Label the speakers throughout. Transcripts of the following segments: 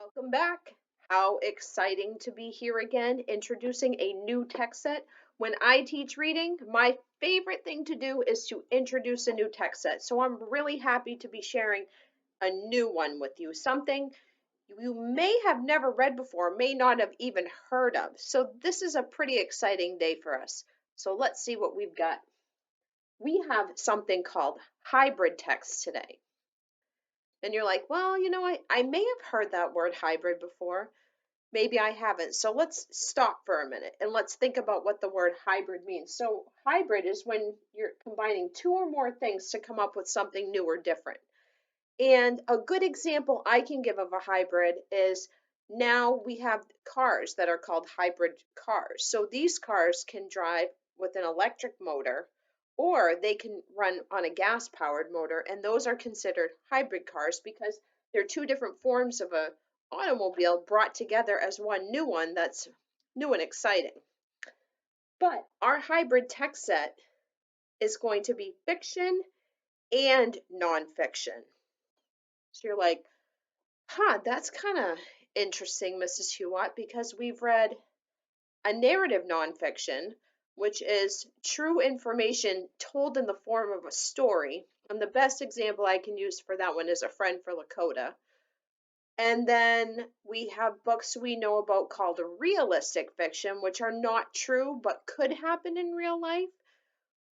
Speaker 1: Welcome back. How exciting to be here again, introducing a new text set. When I teach reading, my favorite thing to do is to introduce a new text set. So I'm really happy to be sharing a new one with you, something you may have never read before, may not have even heard of. So this is a pretty exciting day for us. So let's see what we've got. We have something called hybrid text today. And you're like, well, I may have heard that word hybrid before. Maybe I haven't. So let's stop for a minute and let's think about what the word hybrid means. So, hybrid is when you're combining two or more things to come up with something new or different. And a good example I can give of a hybrid is now we have cars that are called hybrid cars. So, these cars can drive with an electric motor or they can run on a gas powered motor, and those are considered hybrid cars because they're two different forms of a automobile brought together as one new one that's new and exciting. But our hybrid text set is going to be fiction and nonfiction. So you're like, that's kind of interesting, Mrs. Hewitt, because we've read a narrative nonfiction, which is true information told in the form of a story. And the best example I can use for that one is A Friend for Lakota. And then we have books we know about called realistic fiction, which are not true but could happen in real life.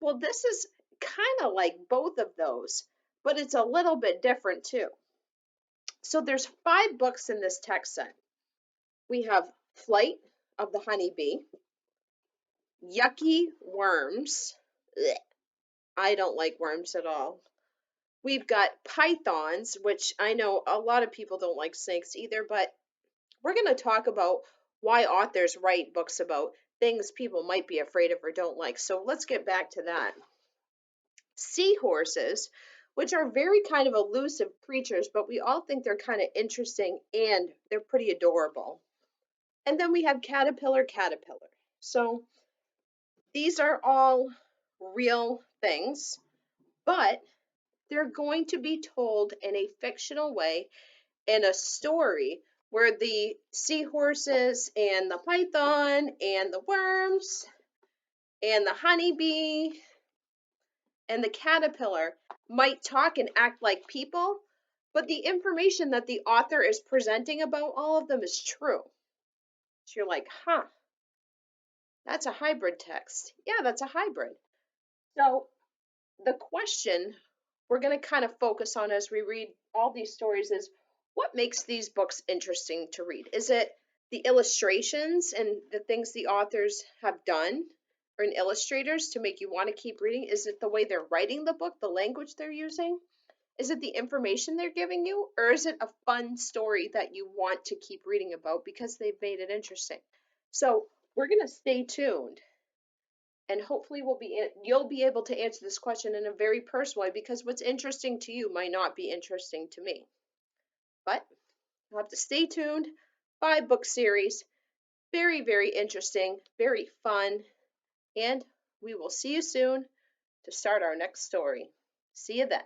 Speaker 1: Well, this is kind of like both of those, but it's a little bit different too. So there's 5 books in this text set. We have Flight of the Honeybee, Yucky Worms. Blech, I don't like worms at all. We've got Pythons, which I know a lot of people don't like snakes either, but we're going to talk about why authors write books about things people might be afraid of or don't like. So let's get back to that. Seahorses, which are very kind of elusive creatures, but we all think they're kind of interesting and they're pretty adorable. And then we have Caterpillar. So these are all real things, but they're going to be told in a fictional way in a story where the seahorses and the python and the worms and the honeybee and the caterpillar might talk and act like people, but the information that the author is presenting about all of them is true. So you're like, that's a hybrid text. Yeah, that's a hybrid. So the question we're going to kind of focus on as we read all these stories is what makes these books interesting to read? Is it the illustrations and the things the authors have done or in illustrators to make you want to keep reading? Is it the way they're writing the book, the language they're using? Is it the information they're giving you? Or is it a fun story that you want to keep reading about because they've made it interesting? So we're going to stay tuned and hopefully you'll be able to answer this question in a very personal way because what's interesting to you might not be interesting to me. But you'll have to stay tuned. 5-book series, very, very interesting, very fun, and we will see you soon to start our next story. See you then.